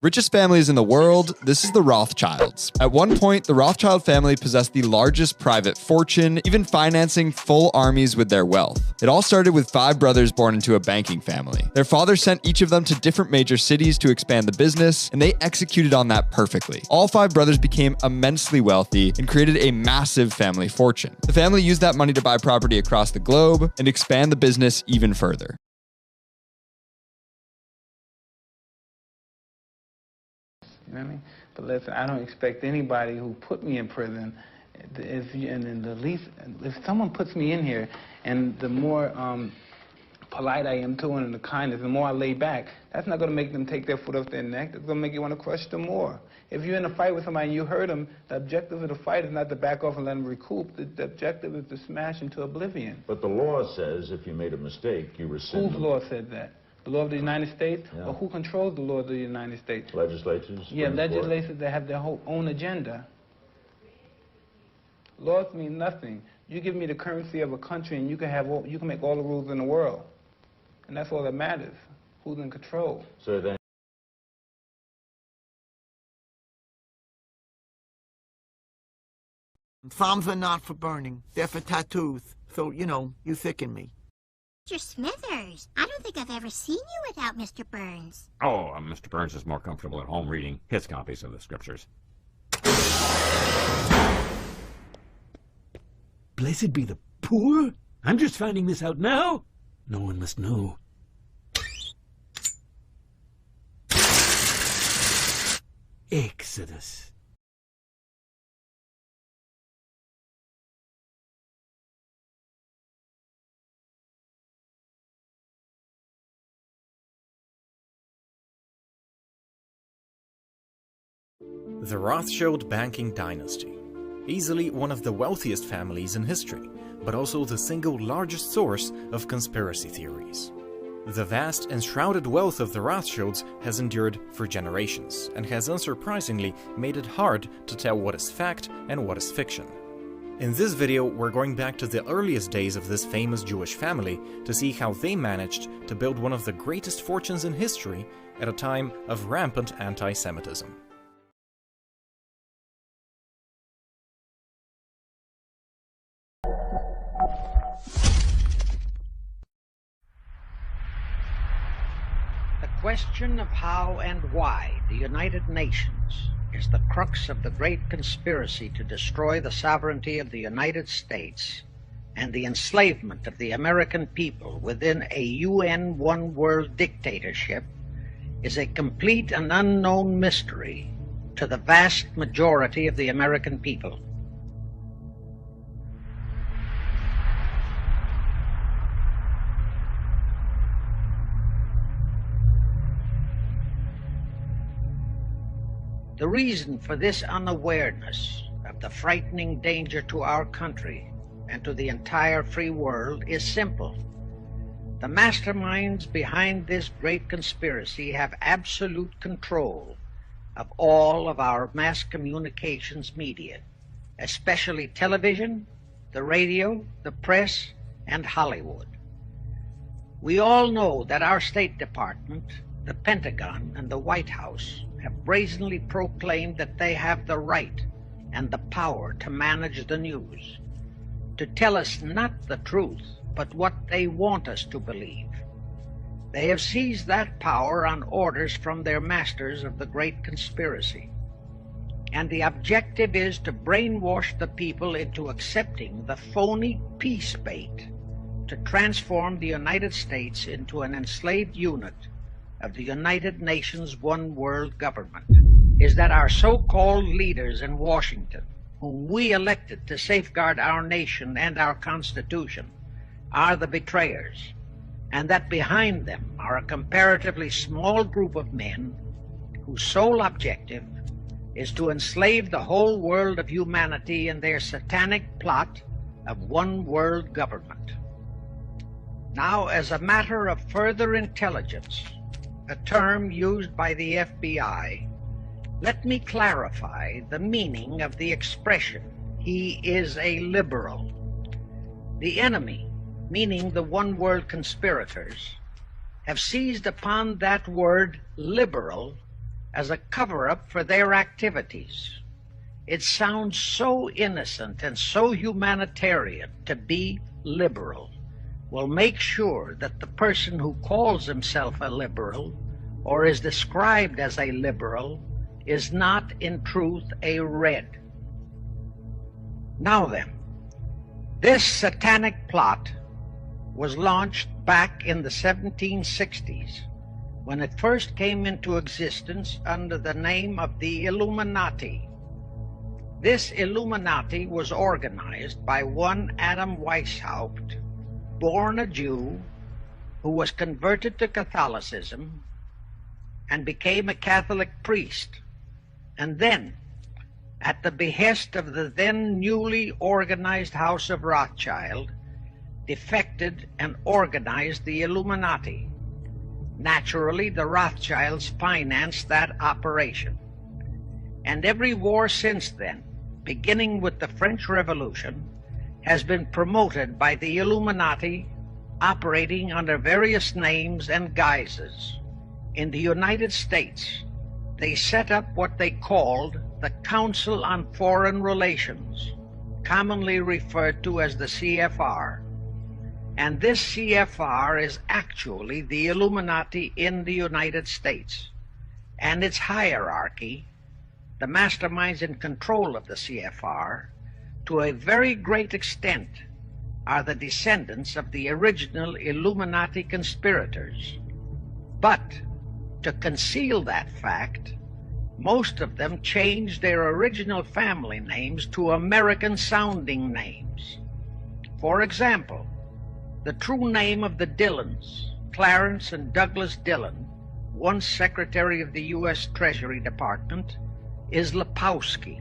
Richest families in the world, this is the Rothschilds. At one point, the Rothschild family possessed the largest private fortune, even financing full armies with their wealth. It all started with 5 brothers born into a banking family. Their father sent each of them to different major cities to expand the business, and they executed on that perfectly. All 5 brothers became immensely wealthy and created a massive family fortune. The family used that money to buy property across the globe and expand the business even further. You know what I mean? But listen, I don't expect anybody who put me in prison, if someone puts me in here, and the more polite I am to them and the kindness, the more I lay back, that's not going to make them take their foot off their neck. It's going to make you want to crush them more. If you're in a fight with somebody and you hurt them, the objective of the fight is not to back off and let them recoup. The objective is to smash into oblivion. But the law says if you made a mistake, you rescind. Whose law said that? The law of the United States? Yeah. Or who controls the law of the United States? Legislatures? Yeah, legislators that have their whole own agenda. Laws mean nothing. You give me the currency of a country and you can make all the rules in the world. And that's all that matters. Who's in control? So then Psalms are not for burning. They're for tattoos. So, you know, you thicken me. Mr. Smithers, I don't think I've ever seen you without Mr. Burns. Oh, Mr. Burns is more comfortable at home reading his copies of the scriptures. Blessed be the poor? I'm just finding this out now? No one must know. Exodus. The Rothschild banking dynasty. Easily one of the wealthiest families in history, but also the single largest source of conspiracy theories. The vast and shrouded wealth of the Rothschilds has endured for generations, and has unsurprisingly made it hard to tell what is fact and what is fiction. In this video, we're going back to the earliest days of this famous Jewish family to see how they managed to build one of the greatest fortunes in history at a time of rampant anti-Semitism. The question of how and why the United Nations is the crux of the great conspiracy to destroy the sovereignty of the United States and the enslavement of the American people within a UN one-world dictatorship is a complete and unknown mystery to the vast majority of the American people. The reason for this unawareness of the frightening danger to our country and to the entire free world is simple. The masterminds behind this great conspiracy have absolute control of all of our mass communications media, especially television, the radio, the press, and Hollywood. We all know that our State Department, the Pentagon, and the White House have brazenly proclaimed that they have the right and the power to manage the news, to tell us not the truth, but what they want us to believe. They have seized that power on orders from their masters of the great conspiracy. And the objective is to brainwash the people into accepting the phony peace bait, to transform the United States into an enslaved unit of the United Nations one world government. Is that our so-called leaders in Washington, whom we elected to safeguard our nation and our Constitution, are the betrayers, and that behind them are a comparatively small group of men whose sole objective is to enslave the whole world of humanity in their satanic plot of one world government. Now, as a matter of further intelligence, a term used by the FBI, let me clarify the meaning of the expression, "he is a liberal." The enemy, meaning the one-world conspirators, have seized upon that word liberal as a cover-up for their activities. It sounds so innocent and so humanitarian to be liberal. Will make sure that the person who calls himself a liberal or is described as a liberal is not in truth a red. Now then, this satanic plot was launched back in the 1760s when it first came into existence under the name of the Illuminati. This Illuminati was organized by one Adam Weishaupt, born a Jew, who was converted to Catholicism and became a Catholic priest, and then, at the behest of the then newly organized House of Rothschild, defected and organized the Illuminati. Naturally, the Rothschilds financed that operation. And every war since then, beginning with the French Revolution, has been promoted by the Illuminati, operating under various names and guises. In the United States, they set up what they called the Council on Foreign Relations, commonly referred to as the CFR. And this CFR is actually the Illuminati in the United States. And its hierarchy, the masterminds in control of the CFR, to a very great extent, are the descendants of the original Illuminati conspirators. But to conceal that fact, most of them changed their original family names to American-sounding names. For example, the true name of the Dillons, Clarence and Douglas Dillon, once Secretary of the U.S. Treasury Department, is Lepowski.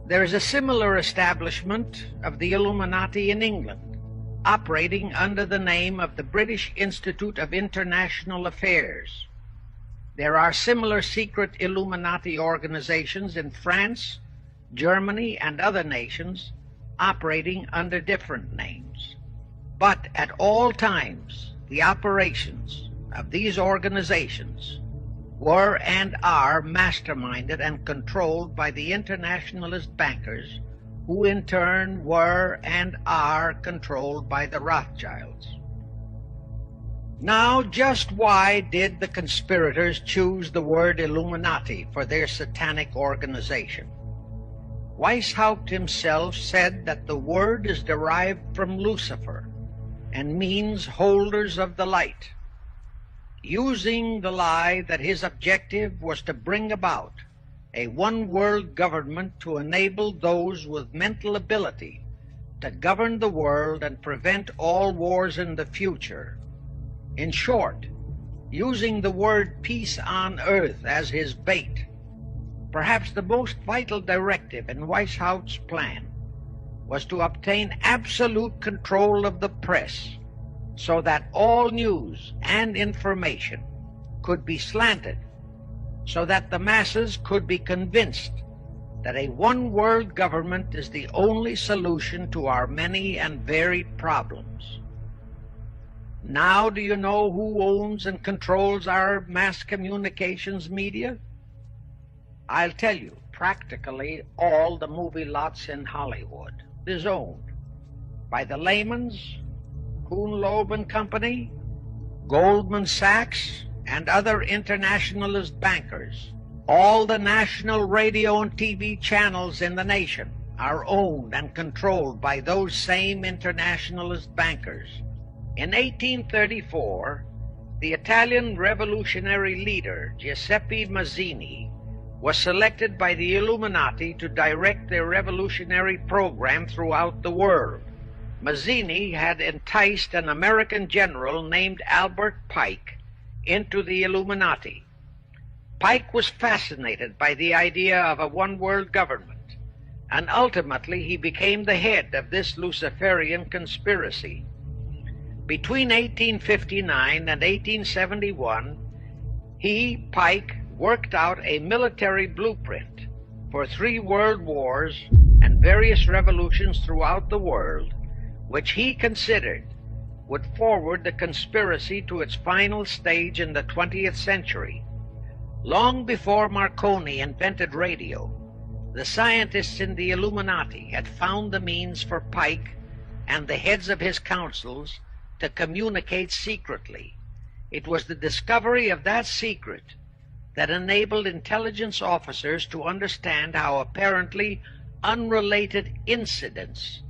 There is a similar establishment of the Illuminati in England, operating under the name of the British Institute of International Affairs. There are similar secret Illuminati organizations in France, Germany, and other nations, operating under different names. But at all times, the operations of these organizations were and are masterminded and controlled by the internationalist bankers, who in turn were and are controlled by the Rothschilds. Now, just why did the conspirators choose the word Illuminati for their satanic organization? Weishaupt himself said that the word is derived from Lucifer and means holders of the light, using the lie that his objective was to bring about a one-world government to enable those with mental ability to govern the world and prevent all wars in the future. In short, using the word peace on earth as his bait. Perhaps the most vital directive in Weishaupt's plan was to obtain absolute control of the press, so that all news and information could be slanted, so that the masses could be convinced that a one-world government is the only solution to our many and varied problems. Now do you know who owns and controls our mass communications media? I'll tell you, practically all the movie lots in Hollywood is owned by the Lehmans, Kuhn Loeb and Company, Goldman Sachs, and other internationalist bankers. All the national radio and TV channels in the nation are owned and controlled by those same internationalist bankers. In 1834, the Italian revolutionary leader Giuseppe Mazzini was selected by the Illuminati to direct their revolutionary program throughout the world. Mazzini had enticed an American general named Albert Pike into the Illuminati. Pike was fascinated by the idea of a one-world government, and ultimately he became the head of this Luciferian conspiracy. Between 1859 and 1871, he, Pike, worked out a military blueprint for 3 world wars and various revolutions throughout the world, which he considered would forward the conspiracy to its final stage in the 20th century. Long before Marconi invented radio, the scientists in the Illuminati had found the means for Pike and the heads of his councils to communicate secretly. It was the discovery of that secret that enabled intelligence officers to understand how apparently unrelated incidents,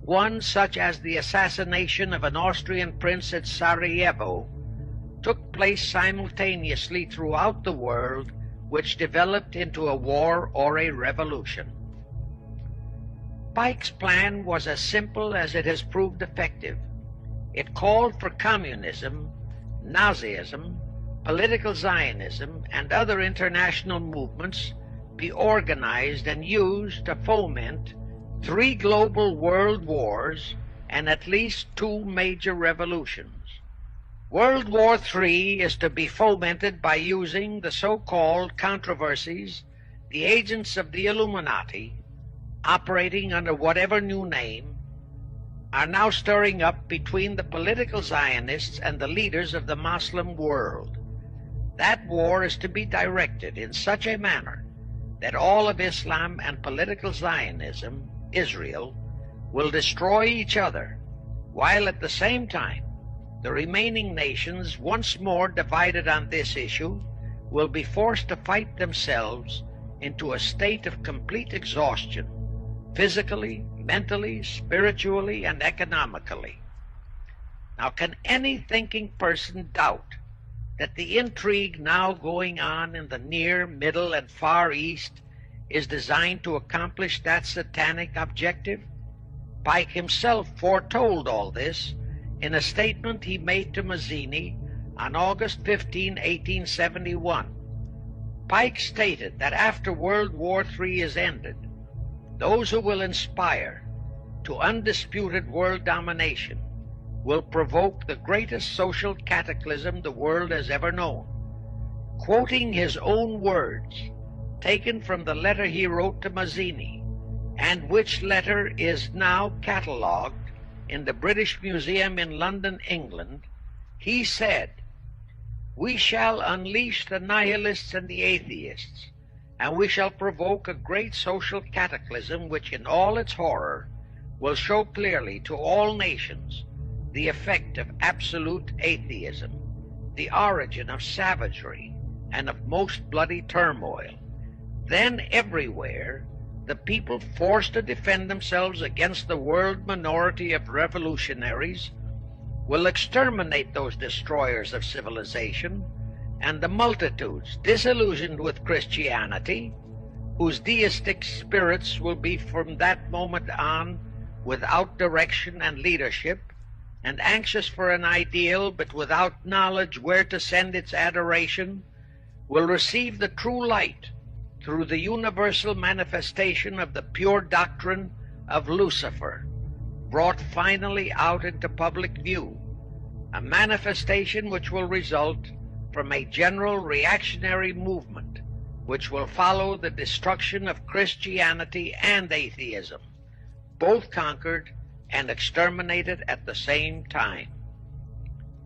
one such as the assassination of an Austrian prince at Sarajevo, took place simultaneously throughout the world, which developed into a war or a revolution. Pike's plan was as simple as it has proved effective. It called for communism, Nazism, political Zionism, and other international movements be organized and used to foment 3 global world wars and at least 2 major revolutions. World War III is to be fomented by using the so-called controversies the agents of the Illuminati, operating under whatever new name, are now stirring up between the political Zionists and the leaders of the Muslim world. That war is to be directed in such a manner that all of Islam and political Zionism, Israel, will destroy each other, while at the same time the remaining nations, once more divided on this issue, will be forced to fight themselves into a state of complete exhaustion, physically, mentally, spiritually, and economically. Now, can any thinking person doubt that the intrigue now going on in the Near, Middle, and Far East is designed to accomplish that satanic objective? Pike himself foretold all this in a statement he made to Mazzini on August 15, 1871. Pike stated that after World War III is ended, those who will inspire to undisputed world domination will provoke the greatest social cataclysm the world has ever known. Quoting his own words, taken from the letter he wrote to Mazzini, and which letter is now catalogued in the British Museum in London, England, he said, "We shall unleash the nihilists and the atheists, and we shall provoke a great social cataclysm which in all its horror will show clearly to all nations the effect of absolute atheism, the origin of savagery and of most bloody turmoil. Then everywhere the people forced to defend themselves against the world minority of revolutionaries will exterminate those destroyers of civilization, and the multitudes disillusioned with Christianity, whose deistic spirits will be from that moment on without direction and leadership, and anxious for an ideal but without knowledge where to send its adoration, will receive the true light through the universal manifestation of the pure doctrine of Lucifer, brought finally out into public view, a manifestation which will result from a general reactionary movement which will follow the destruction of Christianity and atheism, both conquered and exterminated at the same time.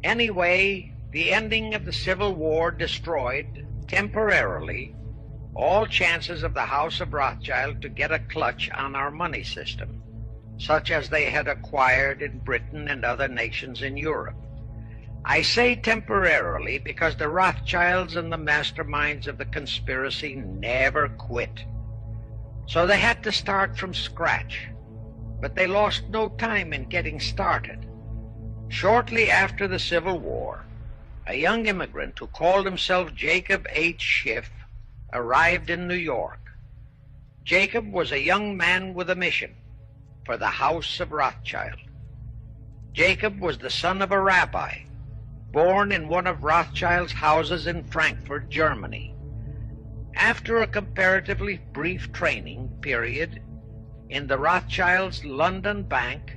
Anyway, the ending of the Civil War destroyed, temporarily, all chances of the House of Rothschild to get a clutch on our money system, such as they had acquired in Britain and other nations in Europe. I say temporarily because the Rothschilds and the masterminds of the conspiracy never quit. So they had to start from scratch, but they lost no time in getting started. Shortly after the Civil War, a young immigrant who called himself Jacob H. Schiff arrived in New York. Jacob was a young man with a mission for the House of Rothschild. Jacob was the son of a rabbi, born in one of Rothschild's houses in Frankfurt, Germany. After a comparatively brief training period in the Rothschilds' London bank,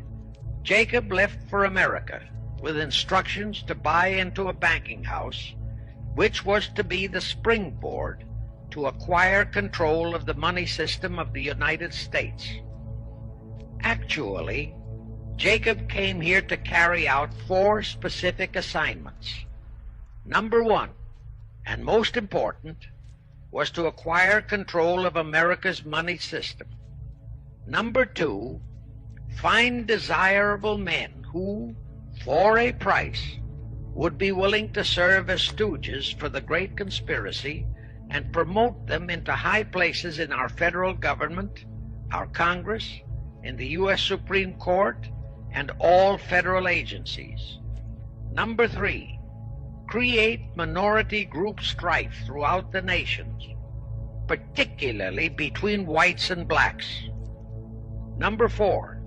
Jacob left for America with instructions to buy into a banking house, which was to be the springboard to acquire control of the money system of the United States. Actually, Jacob came here to carry out 4 specific assignments. Number 1, and most important, was to acquire control of America's money system. Number 2, find desirable men who, for a price, would be willing to serve as stooges for the great conspiracy and promote them into high places in our federal government, our Congress, in the U.S. Supreme Court, and all federal agencies. Number 3, create minority group strife throughout the nations, particularly between whites and blacks. Number 4,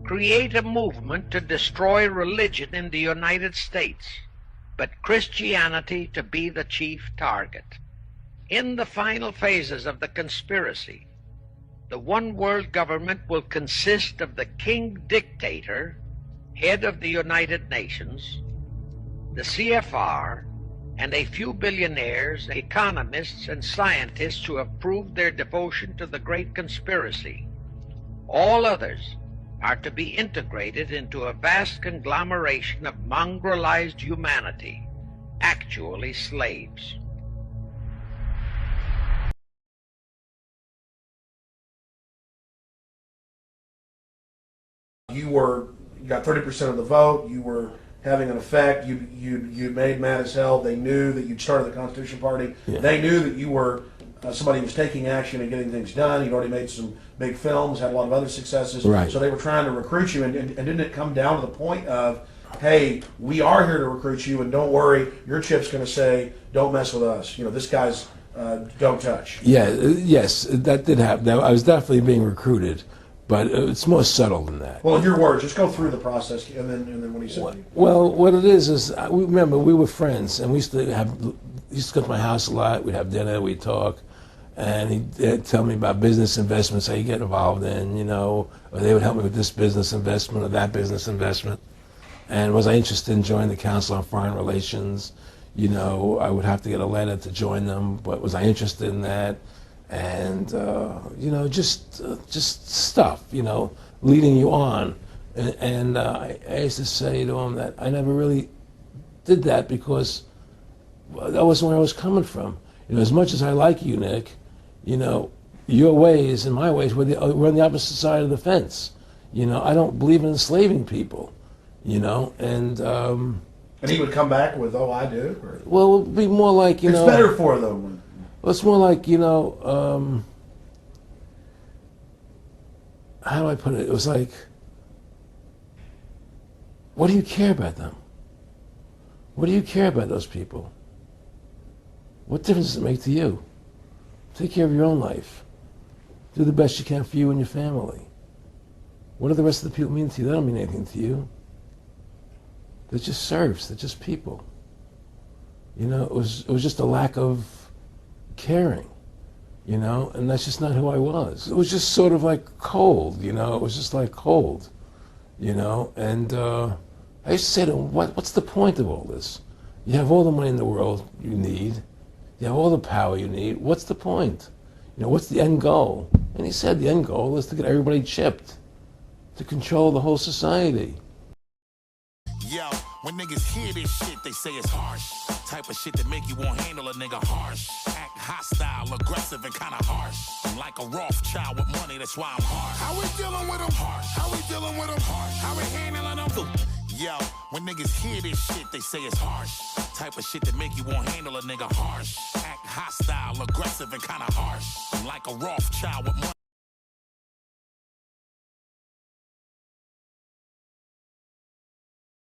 create a movement to destroy religion in the United States, but Christianity to be the chief target. In the final phases of the conspiracy, the one-world government will consist of the king dictator, head of the United Nations, the CFR, and a few billionaires, economists, and scientists who have proved their devotion to the great conspiracy. All others are to be integrated into a vast conglomeration of mongrelized humanity, actually slaves. You got 30% of the vote. You were having an effect. You made mad as hell. They knew that you'd started the Constitution Party. Yeah. They knew that you were somebody who was taking action and getting things done. You'd already made some big films, had a lot of other successes. Right. So they were trying to recruit you. And didn't it come down to the point of, hey, we are here to recruit you, and don't worry, your chip's going to say, don't mess with us. You know, this guy's don't touch. Yeah, yes, that did happen. I was definitely being recruited. But it's more subtle than that. Well, in your words, just go through the process, and then what he said. Well, what it is remember we were friends, and we used to go to my house a lot. We'd have dinner, we'd talk, and he'd tell me about business investments, how you get involved in, you know, or they would help me with this business investment or that business investment. And was I interested in joining the Council on Foreign Relations? You know, I would have to get a letter to join them, but was I interested in that? And you know, just stuff, you know, leading you on. And I used to say to him that I never really did that because that wasn't where I was coming from. You know, as much as I like you, Nick, you know, your ways and my ways, we're on the opposite side of the fence. You know, I don't believe in enslaving people. You know, and he would come back with, "Oh, I do." Or? Well, it would be more like, you know, it's better for them. Well, it's more like, you know, how do I put it? It was like, what do you care about them? What do you care about those people? What difference does it make to you? Take care of your own life. Do the best you can for you and your family. What do the rest of the people mean to you? They don't mean anything to you. They're just serfs. They're just people. You know, it was just a lack of caring, you know, and that's just not who I was. It was just sort of like cold, you know. It was just like cold, you know. And I used to say to him, what's the point of all this? You have all the money in the world you need. You have all the power you need. What's the point? You know, what's the end goal? And he said the end goal is to get everybody chipped, to control the whole society. Yo, when niggas hear this shit, they say it's harsh. Type of shit that make you won't handle a nigga harsh. Act hostile, aggressive, and kinda harsh. I'm like a Rothchild with money, that's why I'm harsh. How we dealing with them harsh? How we dealing with them harsh? How we handling them? Yo, when niggas hear this shit, they say it's harsh. Type of shit that make you won't handle a nigga harsh. Act hostile, aggressive, and kinda harsh. I'm like a Rothchild with money.